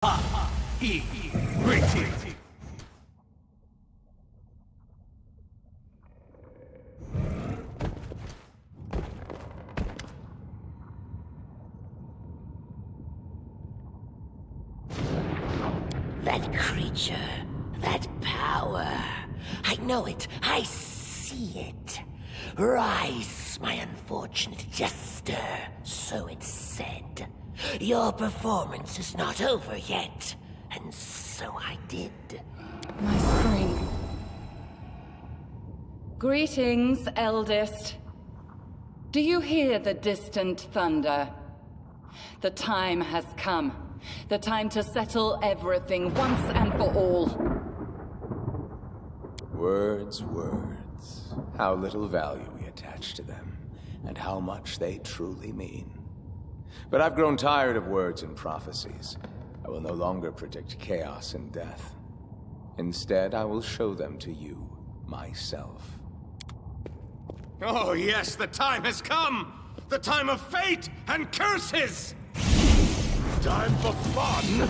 Greeting. That creature, that power. I know it. I see it. Rise, my unfortunate jester, so it's said. Your performance is not over yet, and so I did. My spring. Greetings, eldest. Do you hear the distant thunder? The time has come. The time to settle everything once and for all. Words, words. How little value we attach to them, and how much they truly mean. But I've grown tired of words and prophecies. I will no longer predict chaos and death. Instead, I will show them to you, myself. Oh yes, the time has come! The time of fate and curses! Time for fun!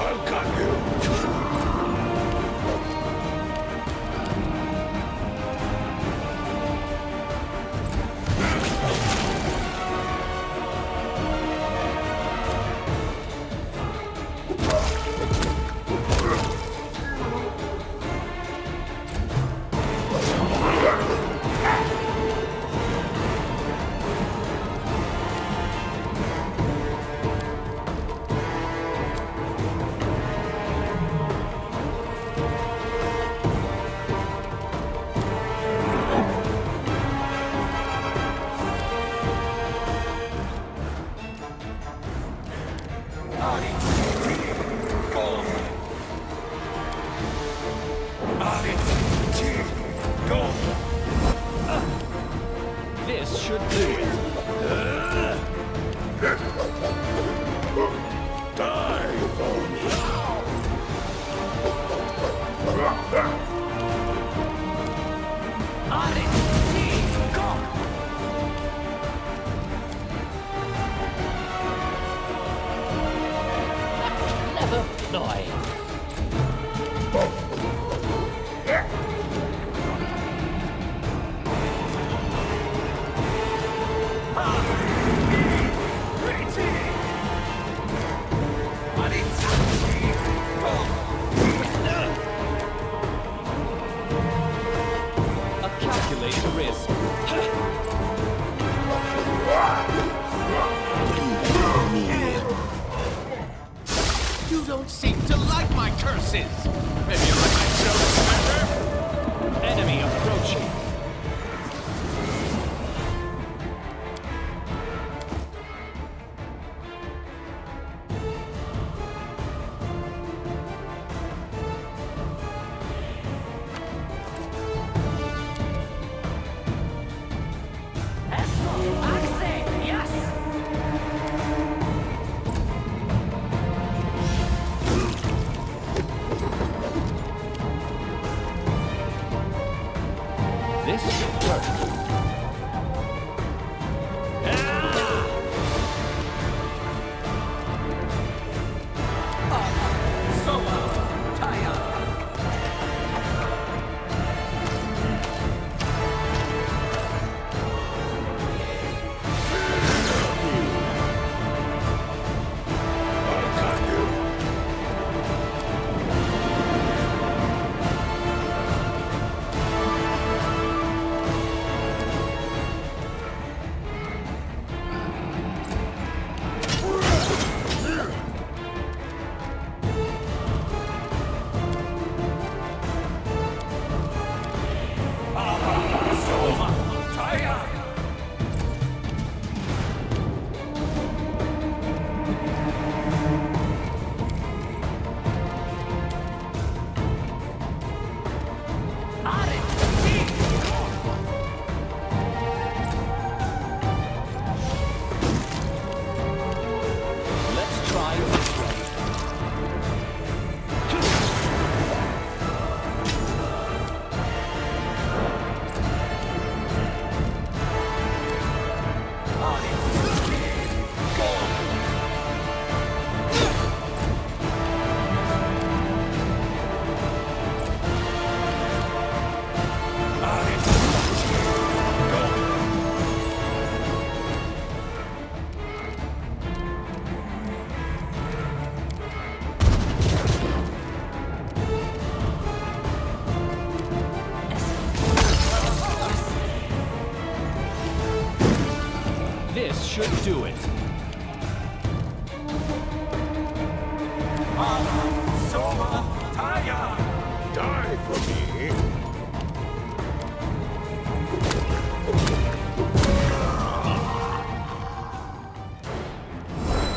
I've got you! This should do it. Die for me! Clever ploy. A calculated risk. You don't seem to like my curses! Maybe you like my jokes better? Enemy approaching. This should do it. Die for me.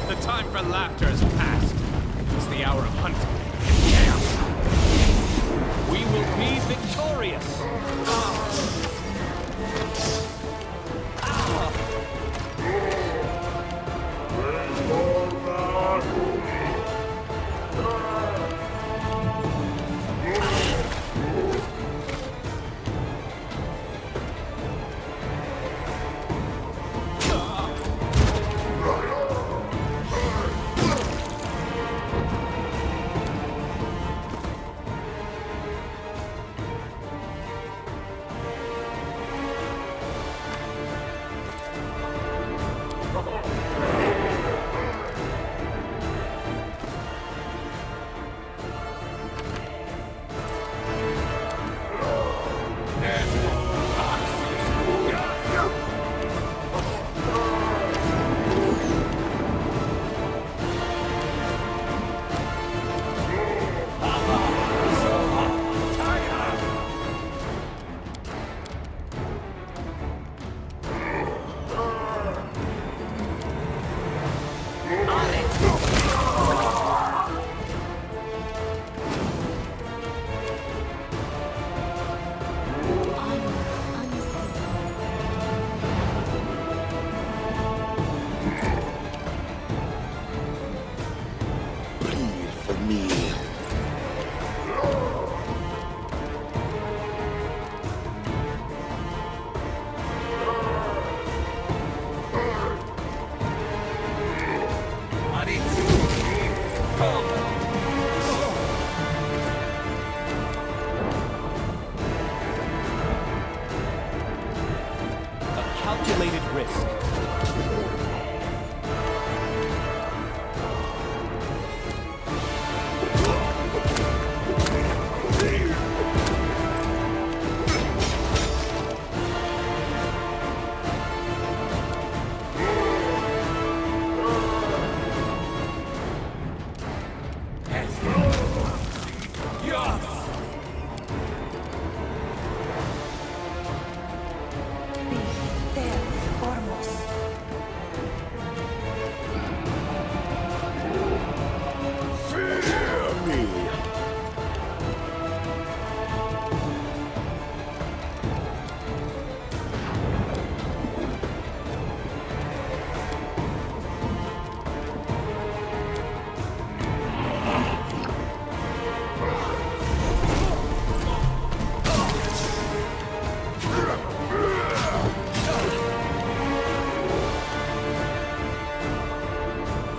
The time for laughter is past. It's the hour of hunting and chaos. We will be victorious. Calculated risk.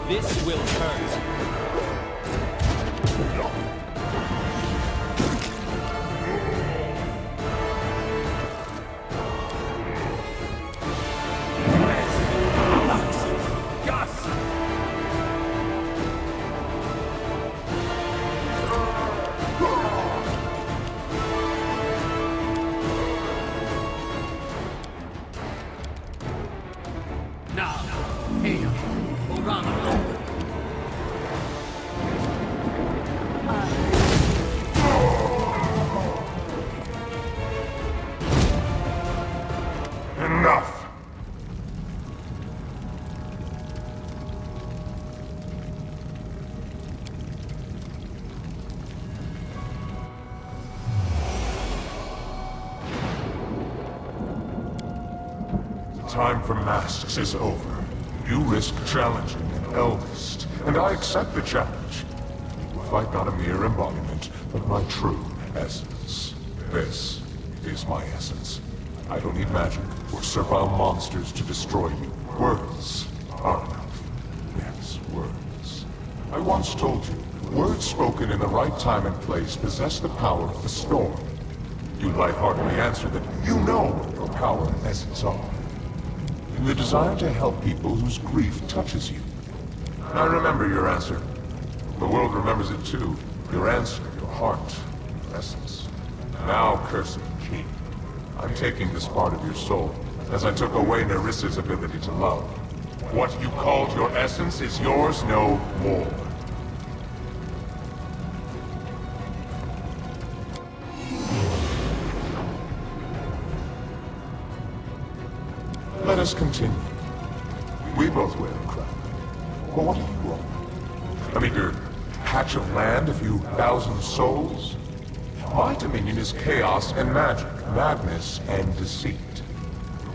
This will hurt. Enough! The time for masks is over. You risk challenging an eldest, and I accept the challenge. You will fight not a mere embodiment, but my true essence. This is my essence. I don't need magic or servile monsters to destroy you. Words are enough. Yes, words. I once told you, words spoken in the right time and place possess the power of the storm. You lightheartedly answered that you know what your power and essence are. In the desire to help people whose grief touches you. I remember your answer. The world remembers it too. Your answer, your heart, your essence. Now, cursed king, I'm taking this part of your soul, as I took away Nerissa's ability to love. What you called your essence is yours no more. Let us continue. We both wear a crown. But what are you all? A meager patch of land, a few thousand souls? My dominion is chaos and magic, madness and deceit.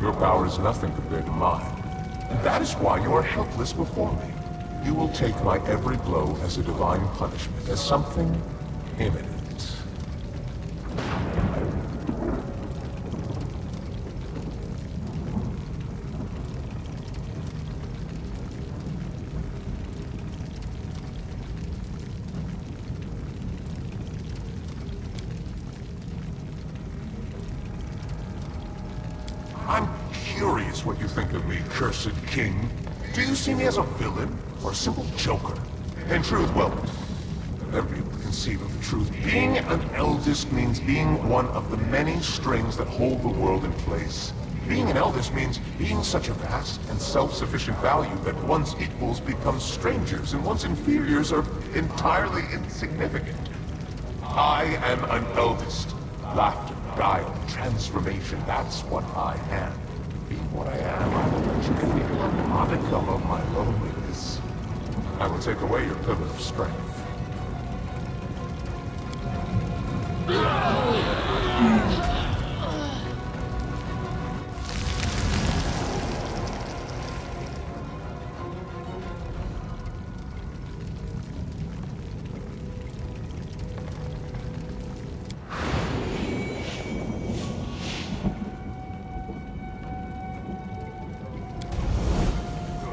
Your power is nothing compared to mine. And that is why you are helpless before me. You will take my every blow as a divine punishment, as something imminent. I'm curious what you think of me, cursed king. Do you see me as a villain, or a simple joker? In truth, well, I've never been able to conceive of the truth. Being an eldest means being one of the many strings that hold the world in place. Being an eldest means being such a vast and self-sufficient value that one's equals become strangers and one's inferiors are entirely insignificant. I am an eldest. Laughter, guile, transformation, that's what I am. Being what I am, I will let you feel a modicum of my loneliness. I will take away your pillar of strength.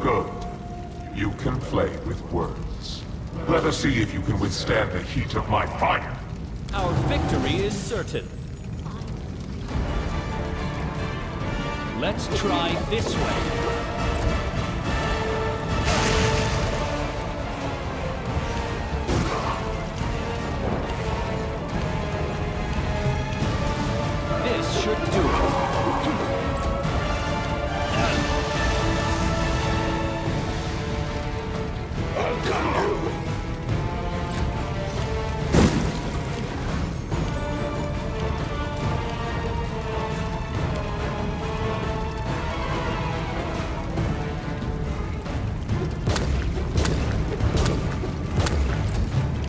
Good. You can play with words. Let us see if you can withstand the heat of my fire. Our victory is certain. Let's try this way. This should do it.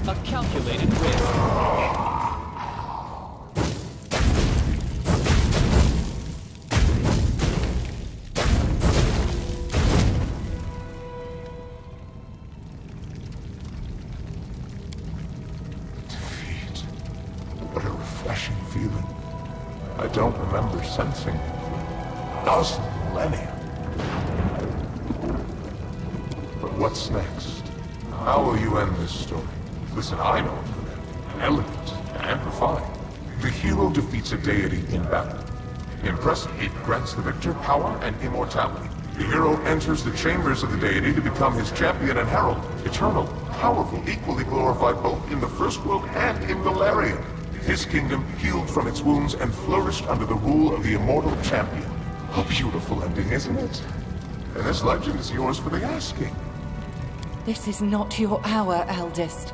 A calculated risk. Defeat. What a refreshing feeling. I don't remember sensing it for thousands of millennia. But what's next? How will you end this story? Listen, I know it could end. Elegant and refined. The hero defeats a deity in battle. Impressive, it grants the victor power and immortality. The hero enters the chambers of the deity to become his champion and herald. Eternal, powerful, equally glorified both in the first world and in Valeria. His kingdom healed from its wounds and flourished under the rule of the immortal champion. A beautiful ending, isn't it? And this legend is yours for the asking. This is not your hour, eldest.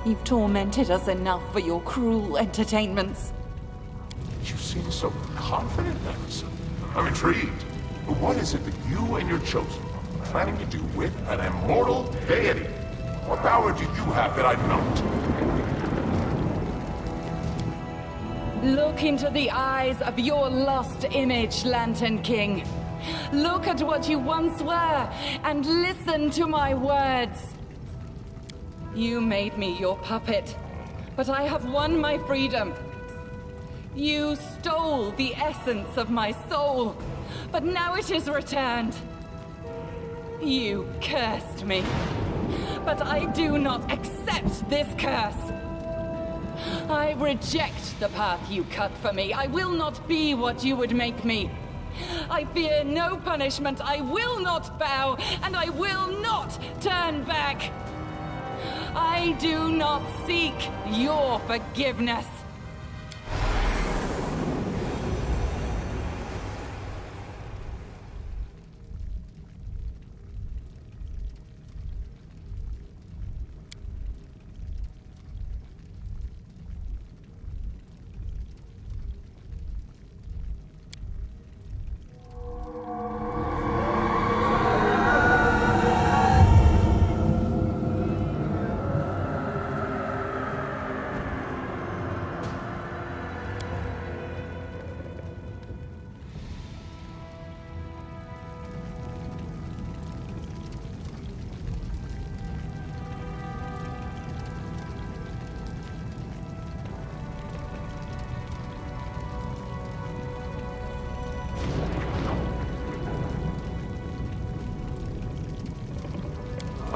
You've tormented us enough for your cruel entertainments. You seem so confident, Emerson. I'm intrigued. What is it that you and your chosen are planning to do with an immortal deity? What power do you have that I don't? Look into the eyes of your lost image, Lantern King. Look at what you once were, and listen to my words. You made me your puppet, but I have won my freedom. You stole the essence of my soul, but now it is returned. You cursed me, but I do not accept this curse. I reject the path you cut for me. I will not be what you would make me. I fear no punishment. I will not bow, and I will not turn back. I do not seek your forgiveness.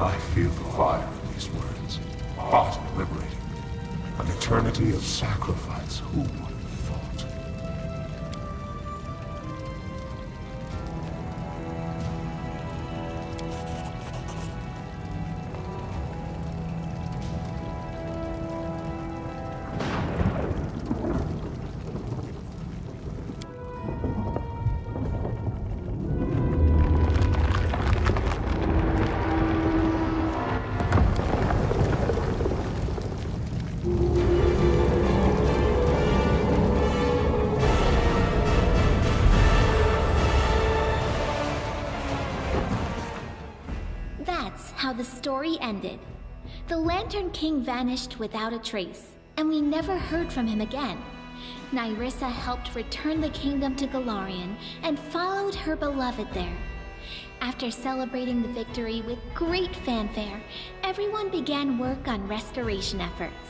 I feel the fire in these words. Hot and liberating. An eternity of sacrifice. Who would have thought? That's how the story ended. The Lantern King vanished without a trace, and we never heard from him again. Nyrissa helped return the kingdom to Golarion and followed her beloved there. After celebrating the victory with great fanfare, everyone began work on restoration efforts.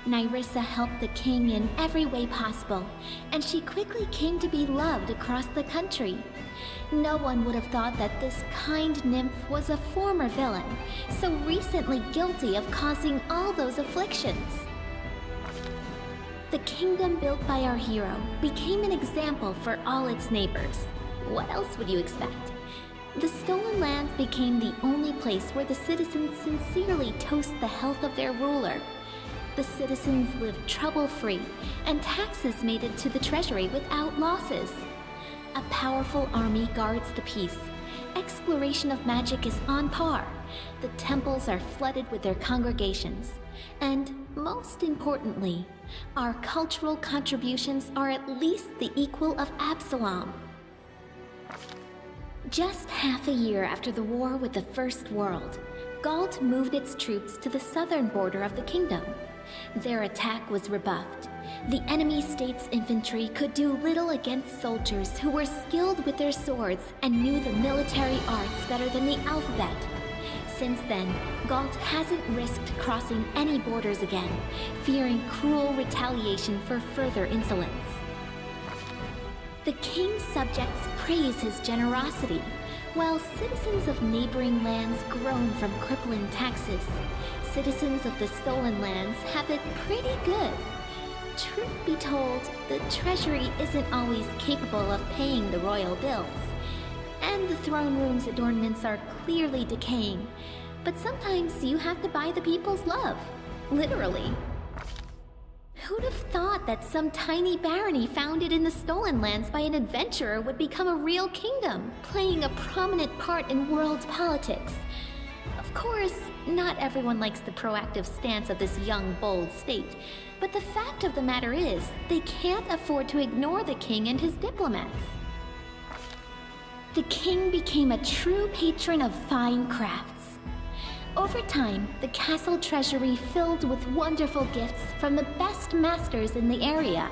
Nyrissa helped the king in every way possible, and she quickly came to be loved across the country. No one would have thought that this kind nymph was a former villain, so recently guilty of causing all those afflictions. The kingdom built by our hero became an example for all its neighbors. What else would you expect? The Stolen Lands became the only place where the citizens sincerely toast the health of their ruler. The citizens lived trouble-free, and taxes made it to the treasury without losses. A powerful army guards the peace. Exploration of magic is on par. The temples are flooded with their congregations. And most importantly, our cultural contributions are at least the equal of Absalom. Just half a year after the war with the First World, Galt moved its troops to the southern border of the kingdom. Their attack was rebuffed. The enemy state's infantry could do little against soldiers who were skilled with their swords and knew the military arts better than the alphabet. Since then, Galt hasn't risked crossing any borders again, fearing cruel retaliation for further insolence. The king's subjects praise his generosity, while citizens of neighboring lands groan from crippling taxes. Citizens of the Stolen Lands have it pretty good. Truth be told, the treasury isn't always capable of paying the royal bills. And the throne room's adornments are clearly decaying. But sometimes you have to buy the people's love. Literally. Who'd have thought that some tiny barony founded in the Stolen Lands by an adventurer would become a real kingdom, playing a prominent part in world politics? Of course, not everyone likes the proactive stance of this young, bold state, but the fact of the matter is, they can't afford to ignore the king and his diplomats. The king became a true patron of fine crafts. Over time, the castle treasury filled with wonderful gifts from the best masters in the area.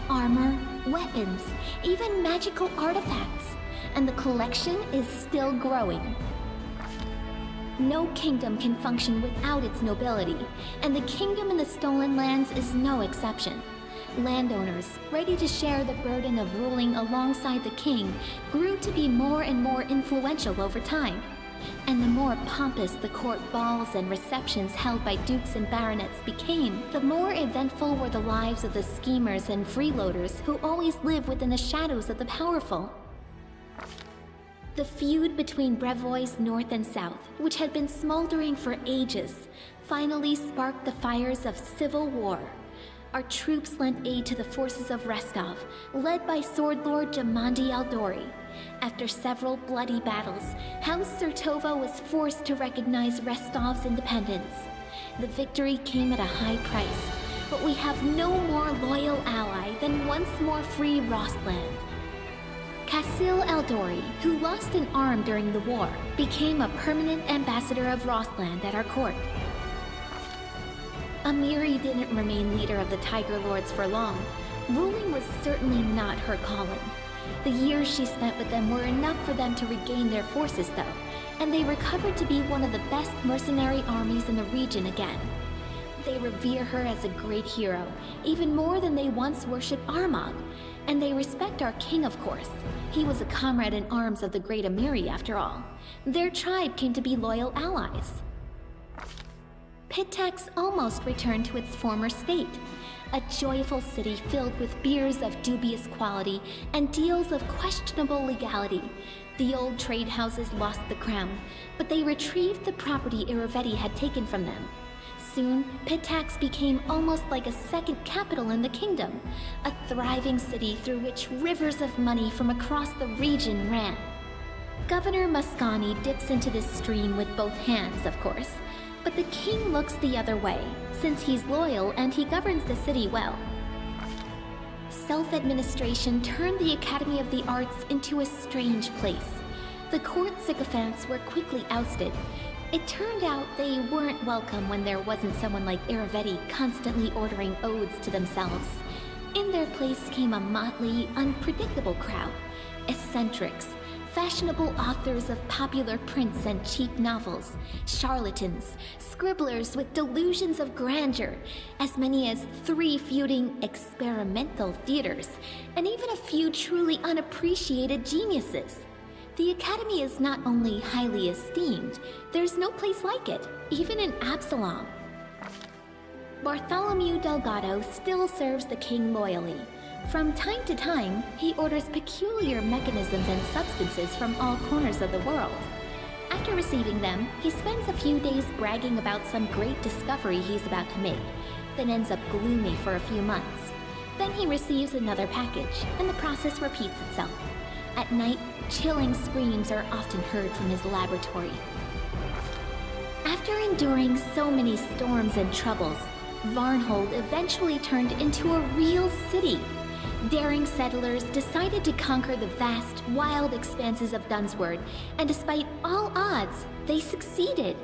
Armor, weapons, even magical artifacts, and the collection is still growing. No kingdom can function without its nobility, and the kingdom in the Stolen Lands is no exception. Landowners, ready to share the burden of ruling alongside the king, grew to be more and more influential over time. And the more pompous the court balls and receptions held by dukes and baronets became, the more eventful were the lives of the schemers and freeloaders who always live within the shadows of the powerful. The feud between Brevois North and South, which had been smoldering for ages, finally sparked the fires of civil war. Our troops lent aid to the forces of Restov, led by Sword Lord Jamandi Aldori. After several bloody battles, House Sertova was forced to recognize Restov's independence. The victory came at a high price, but we have no more loyal ally than once more free Rostland. Kasil Aldori, who lost an arm during the war, became a permanent ambassador of Rostland at our court. Amiri didn't remain leader of the Tiger Lords for long. Ruling was certainly not her calling. The years she spent with them were enough for them to regain their forces, though, and they recovered to be one of the best mercenary armies in the region again. They revere her as a great hero, even more than they once worshipped Armagh, And they respect our king, of course. He was a comrade in arms of the great Amiri, after all. Their tribe came to be loyal allies. Pitax almost returned to its former state. A joyful city filled with beers of dubious quality and deals of questionable legality. The old trade houses lost the crown, but they retrieved the property Iravetti had taken from them. Soon, Pitax became almost like a second capital in the kingdom, a thriving city through which rivers of money from across the region ran. Governor Muscani dips into this stream with both hands, of course, but the king looks the other way, since he's loyal and he governs the city well. Self-administration turned the Academy of the Arts into a strange place. The court sycophants were quickly ousted. It turned out they weren't welcome when there wasn't someone like Iravetti constantly ordering odes to themselves. In their place came a motley, unpredictable crowd. Eccentrics, fashionable authors of popular prints and cheap novels, charlatans, scribblers with delusions of grandeur, as many as 3 feuding experimental theaters, and even a few truly unappreciated geniuses. The Academy is not only highly esteemed, there's no place like it, even in Absalom. Bartholomew Delgado still serves the king loyally. From time to time, he orders peculiar mechanisms and substances from all corners of the world. After receiving them, he spends a few days bragging about some great discovery he's about to make, then ends up gloomy for a few months. Then he receives another package, and the process repeats itself. At night, chilling screams are often heard from his laboratory. After enduring so many storms and troubles, Varnhold eventually turned into a real city. Daring settlers decided to conquer the vast, wild expanses of Dunsword, and despite all odds, they succeeded.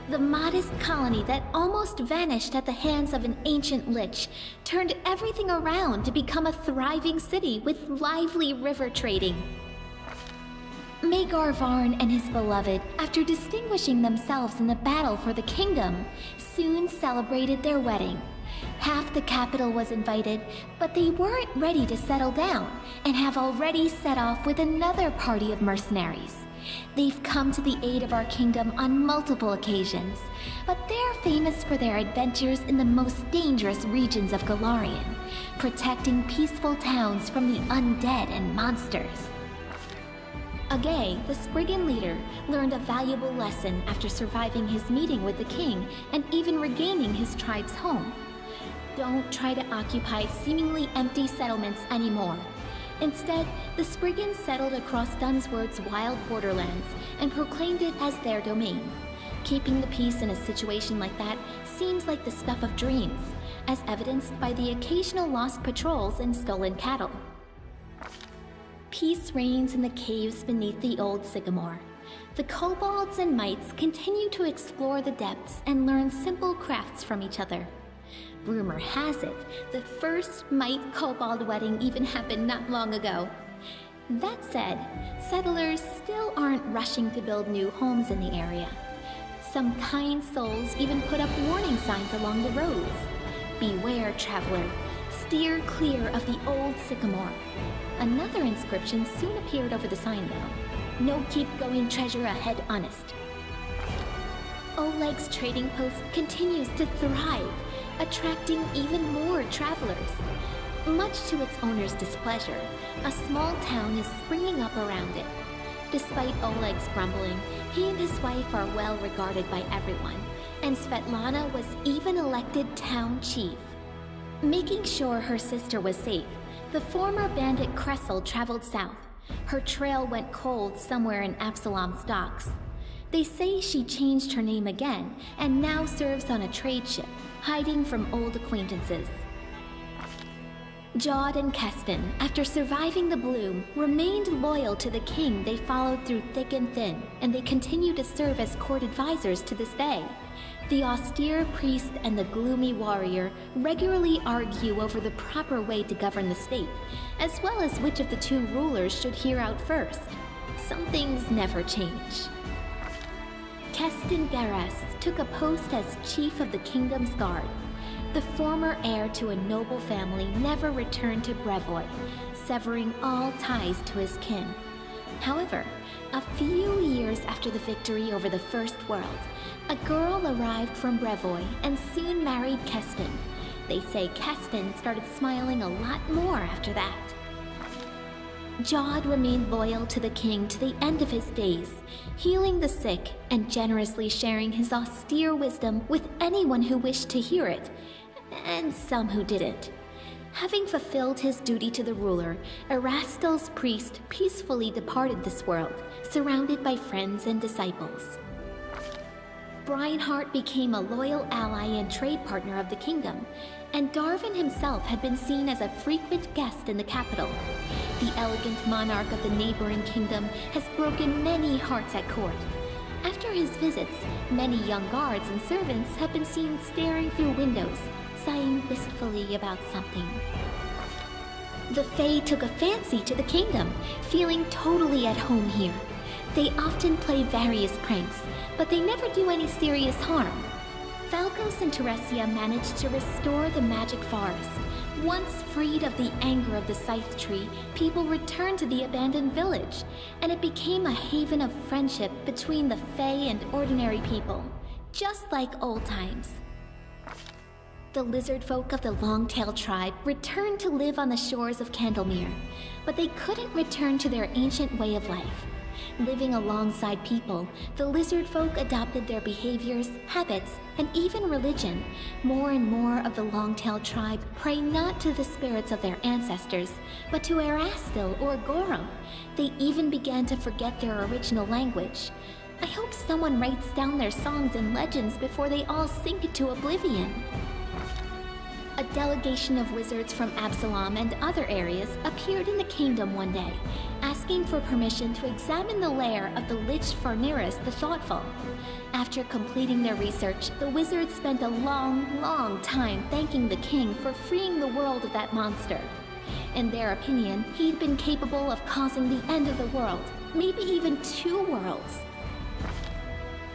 The modest colony that almost vanished at the hands of an ancient lich turned everything around to become a thriving city with lively river trading. Magar Varn and his beloved, after distinguishing themselves in the battle for the kingdom, soon celebrated their wedding. Half the capital was invited, but they weren't ready to settle down and have already set off with another party of mercenaries. They've come to the aid of our kingdom on multiple occasions, but they're famous for their adventures in the most dangerous regions of Golarion, protecting peaceful towns from the undead and monsters. Agay, the Spriggan leader, learned a valuable lesson after surviving his meeting with the king and even regaining his tribe's home. Don't try to occupy seemingly empty settlements anymore. Instead, the Spriggans settled across Dunsword's wild borderlands and proclaimed it as their domain. Keeping the peace in a situation like that seems like the stuff of dreams, as evidenced by the occasional lost patrols and stolen cattle. Peace reigns in the caves beneath the old sycamore. The kobolds and mites continue to explore the depths and learn simple crafts from each other. Rumor has it, the first mite kobold wedding even happened not long ago. That said, settlers still aren't rushing to build new homes in the area. Some kind souls even put up warning signs along the roads. Beware, traveler. Steer clear of the old sycamore. Another inscription soon appeared over the sign though. No keep-going treasure ahead, honest. Oleg's trading post continues to thrive, attracting even more travelers. Much to its owner's displeasure, a small town is springing up around it. Despite Oleg's grumbling, he and his wife are well regarded by everyone, and Svetlana was even elected town chief. Making sure her sister was safe, the former bandit Kressel traveled south. Her trail went cold somewhere in Absalom's docks. They say she changed her name again and now serves on a trade ship, hiding from old acquaintances. Jod and Keston, after surviving the Bloom, remained loyal to the king they followed through thick and thin, and they continue to serve as court advisors to this day. The austere priest and the gloomy warrior regularly argue over the proper way to govern the state, as well as which of the two rulers should hear out first. Some things never change. Keston Garas took a post as chief of the kingdom's guard. The former heir to a noble family never returned to Brevoy, severing all ties to his kin. However, a few years after the victory over the First World, a girl arrived from Brevoy and soon married Keston. They say Keston started smiling a lot more after that. Jod remained loyal to the king to the end of his days, healing the sick and generously sharing his austere wisdom with anyone who wished to hear it, and some who didn't. Having fulfilled his duty to the ruler, Erastil's priest peacefully departed this world, surrounded by friends and disciples. Breinhart became a loyal ally and trade partner of the kingdom, and Darwin himself had been seen as a frequent guest in the capital. The elegant monarch of the neighboring kingdom has broken many hearts at court. After his visits, many young guards and servants have been seen staring through windows, sighing wistfully about something. The Fae took a fancy to the kingdom, feeling totally at home here. They often play various pranks, but they never do any serious harm. Falcos and Teresia managed to restore the magic forest. Once freed of the anger of the Scythe Tree, people returned to the abandoned village, and it became a haven of friendship between the Fae and ordinary people, just like old times. The lizard folk of the Longtail tribe returned to live on the shores of Candlemere, but they couldn't return to their ancient way of life. Living alongside people, the lizard folk adopted their behaviors, habits, and even religion. More and more of the Longtail tribe pray not to the spirits of their ancestors, but to Erastil or Gorum. They even began to forget their original language. I hope someone writes down their songs and legends before they all sink into oblivion. A delegation of wizards from Absalom and other areas appeared in the kingdom one day, asking for permission to examine the lair of the Lich Farneris the Thoughtful. After completing their research, the wizards spent a long time thanking the king for freeing the world of that monster. In their opinion, he'd been capable of causing the end of the world, maybe even 2 worlds.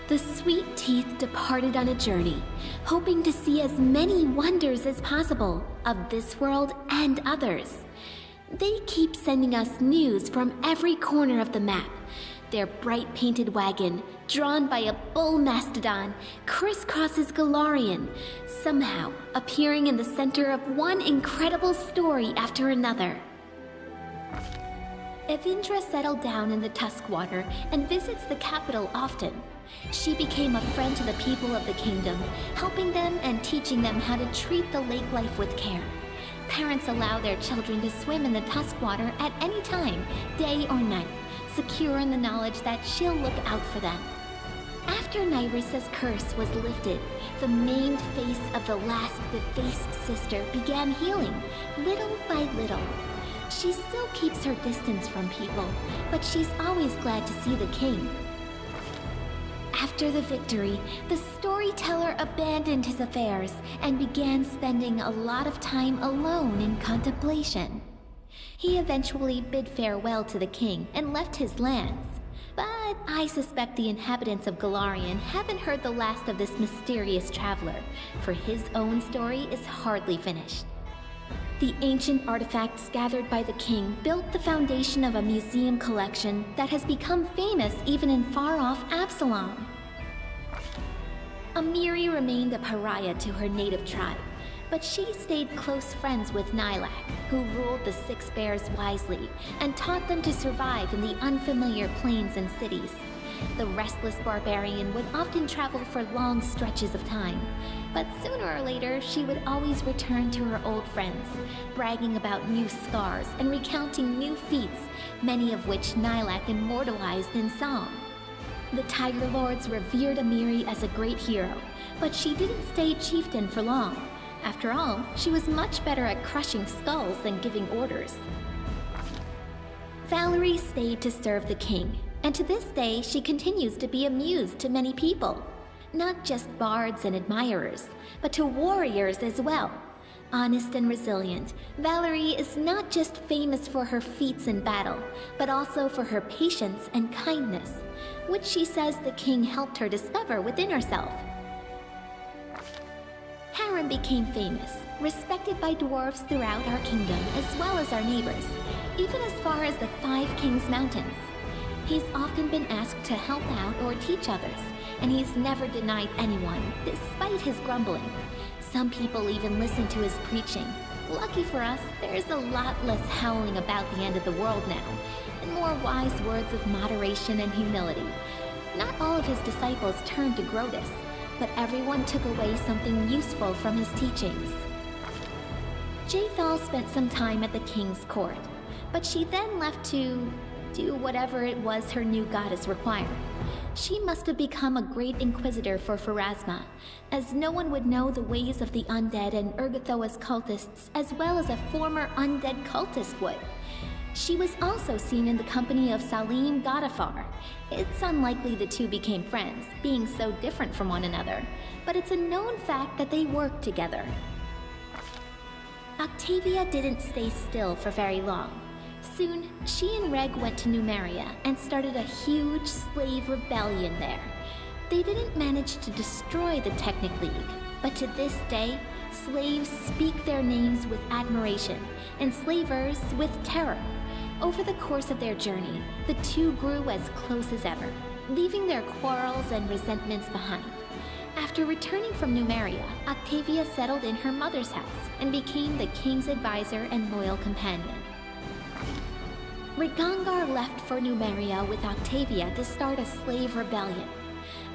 The Sweet Teeth departed on a journey, hoping to see as many wonders as possible of this world and others. They keep sending us news from every corner of the map. Their bright painted wagon, drawn by a bull mastodon, crisscrosses Galarian, somehow appearing in the center of one incredible story after another. Evindra settled down in the Tuskwater and visits the capital often. She became a friend to the people of the kingdom, helping them and teaching them how to treat the lake life with care. Parents allow their children to swim in the Tuskwater at any time, day or night, secure in the knowledge that she'll look out for them. After Nyrissa's curse was lifted, the maimed face of the last defaced sister began healing, little by little. She still keeps her distance from people, but she's always glad to see the king. After the victory, the storyteller abandoned his affairs and began spending a lot of time alone in contemplation. He eventually bid farewell to the king and left his lands. But I suspect the inhabitants of Galarian haven't heard the last of this mysterious traveler, for his own story is hardly finished. The ancient artifacts gathered by the king built the foundation of a museum collection that has become famous even in far-off Absalom. Amiri remained a pariah to her native tribe, but she stayed close friends with Nylak, who ruled the Six Bears wisely and taught them to survive in the unfamiliar plains and cities. The restless barbarian would often travel for long stretches of time, but sooner or later she would always return to her old friends, bragging about new scars and recounting new feats, many of which Nylak immortalized in song. The Tiger Lords revered Amiri as a great hero, but she didn't stay chieftain for long. After all, she was much better at crushing skulls than giving orders. Valerie stayed to serve the king, and to this day she continues to be a muse to many people. Not just bards and admirers, but to warriors as well. Honest and resilient, Valerie is not just famous for her feats in battle, but also for her patience and kindness, which she says the king helped her discover within herself. Skyrim became famous, respected by dwarves throughout our kingdom as well as our neighbors, even as far as the Five Kings Mountains. He's often been asked to help out or teach others, and he's never denied anyone, despite his grumbling. Some people even listen to his preaching. Lucky for us, there's a lot less howling about the end of the world now, and more wise words of moderation and humility. Not all of his disciples turned to Grotus, but everyone took away something useful from his teachings. Jaethal spent some time at the king's court, but she then left to do whatever it was her new goddess required. She must have become a great inquisitor for Pharasma, as no one would know the ways of the undead and Urgathoa's cultists as well as a former undead cultist would. She was also seen in the company of Salim Godafar. It's unlikely the two became friends, being so different from one another, but it's a known fact that they worked together. Octavia didn't stay still for very long. Soon, she and Reg went to Numeria and started a huge slave rebellion there. They didn't manage to destroy the Technic League, but to this day, slaves speak their names with admiration, and slavers with terror. Over the course of their journey, the two grew as close as ever, leaving their quarrels and resentments behind. After returning from Numeria, Octavia settled in her mother's house and became the king's advisor and loyal companion. Rigangar left for Numeria with Octavia to start a slave rebellion.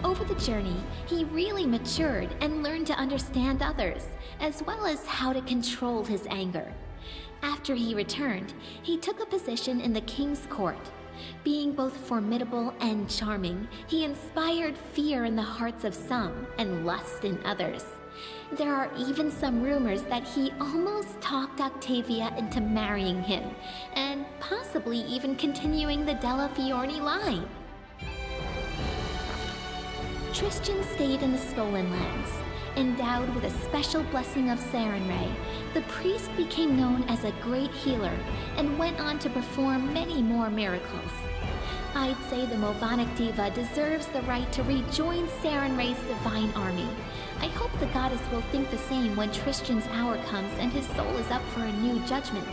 Over the journey, he really matured and learned to understand others, as well as how to control his anger. After he returned, he took a position in the king's court. Being both formidable and charming, he inspired fear in the hearts of some and lust in others. There are even some rumors that he almost talked Octavia into marrying him, and possibly even continuing the Della Fiorni line. Tristan stayed in the Stolen Lands. Endowed with a special blessing of Sarenrae, the priest became known as a great healer and went on to perform many more miracles. I'd say the Movonic Diva deserves the right to rejoin Sarenrae's divine army. I hope the goddess will think the same when Tristan's hour comes and his soul is up for a new judgment.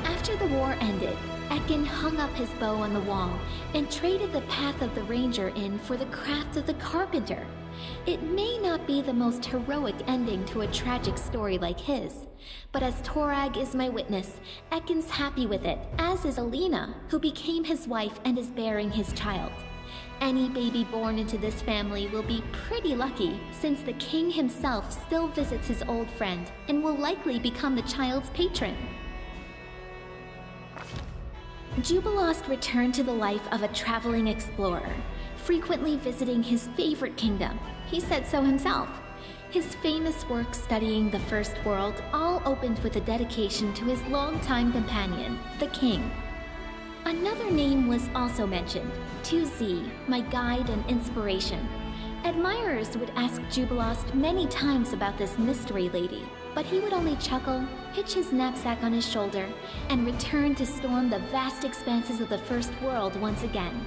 After the war ended, Ekin hung up his bow on the wall and traded the path of the ranger in for the craft of the carpenter. It may not be the most heroic ending to a tragic story like his, but as Torag is my witness, Ekin's happy with it, as is Alina, who became his wife and is bearing his child. Any baby born into this family will be pretty lucky, since the king himself still visits his old friend and will likely become the child's patron. Jubilost returned to the life of a traveling explorer, frequently visiting his favorite kingdom. He said so himself. His famous work studying the First World all opened with a dedication to his longtime companion, the king. Another name was also mentioned, 2Z, my guide and inspiration. Admirers would ask Jubilost many times about this mystery lady, but he would only chuckle, hitch his knapsack on his shoulder, and return to storm the vast expanses of the First World once again.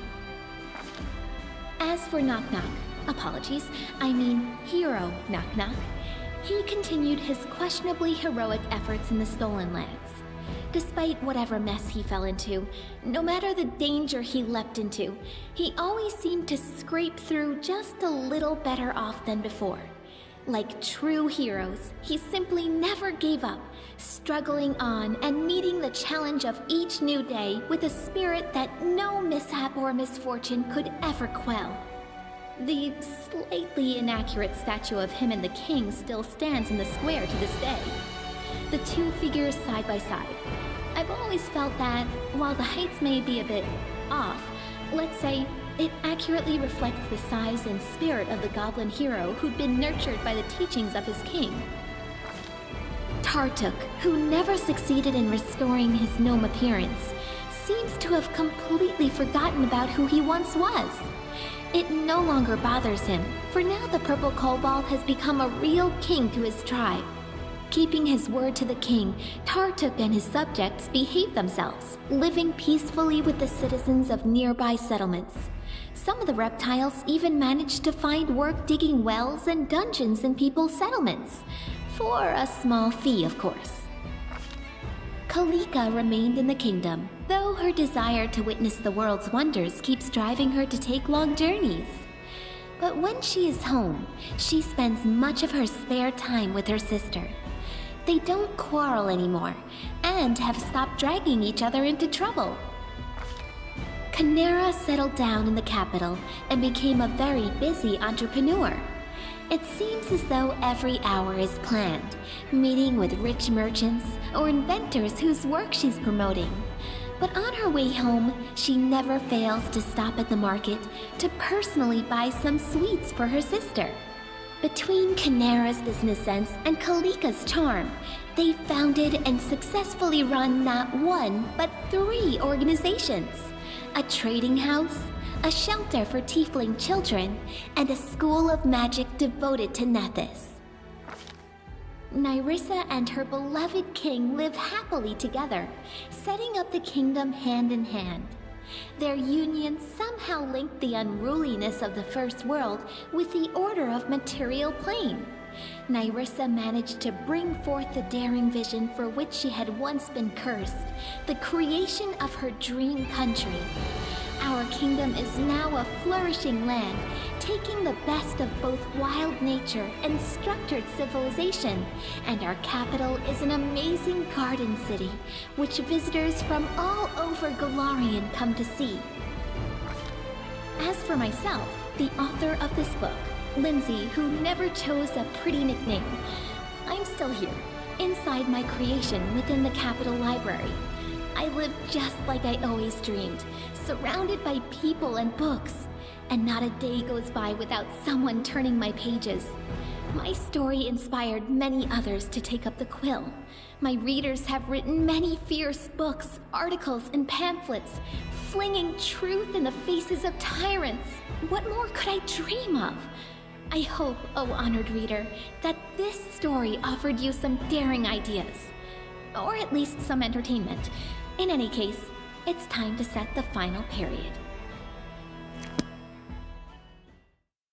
As for Knock Knock, Hero Knock Knock, he continued his questionably heroic efforts in the Stolen Lands. Despite whatever mess he fell into, no matter the danger he leapt into, he always seemed to scrape through just a little better off than before. Like true heroes, he simply never gave up, struggling on and meeting the challenge of each new day with a spirit that no mishap or misfortune could ever quell. The slightly inaccurate statue of him and the king still stands in the square to this day. The two figures side by side. I've always felt that, while the heights may be a bit off, let's say, it accurately reflects the size and spirit of the goblin hero who'd been nurtured by the teachings of his king. Tartuk, who never succeeded in restoring his gnome appearance, seems to have completely forgotten about who he once was. It no longer bothers him, for now the Purple Kobold has become a real king to his tribe. keeping his word to the king, Tartuk and his subjects behaved themselves, living peacefully with the citizens of nearby settlements. Some of the reptiles even managed to find work digging wells and dungeons in people's settlements, for a small fee, of course. Kalika remained in the kingdom, though her desire to witness the world's wonders keeps driving her to take long journeys. But when she is home, she spends much of her spare time with her sister. They don't quarrel anymore, and have stopped dragging each other into trouble. Kanera settled down in the capital and became a very busy entrepreneur. It seems as though every hour is planned, meeting with rich merchants or inventors whose work she's promoting. But on her way home, she never fails to stop at the market to personally buy some sweets for her sister. Between Kanera's business sense and Kalika's charm, they founded and successfully run not one, but 3 organizations: a trading house, a shelter for tiefling children, and a school of magic devoted to Nethys. Nyrissa and her beloved king live happily together, setting up the kingdom hand in hand. Their union somehow linked the unruliness of the First World with the order of material plane. Nyrissa managed to bring forth the daring vision for which she had once been cursed, the creation of her dream country. Our kingdom is now a flourishing land, taking the best of both wild nature and structured civilization, and our capital is an amazing garden city, which visitors from all over Golarion come to see. As for myself, the author of this book, Lindsay, who never chose a pretty nickname, I'm still here, inside my creation within the Capital Library. I live just like I always dreamed, surrounded by people and books, and not a day goes by without someone turning my pages. My story inspired many others to take up the quill. My readers have written many fierce books, articles, and pamphlets, flinging truth in the faces of tyrants. What more could I dream of? I hope, oh honored reader, that this story offered you some daring ideas, or at least some entertainment. In any case, it's time to set the final period.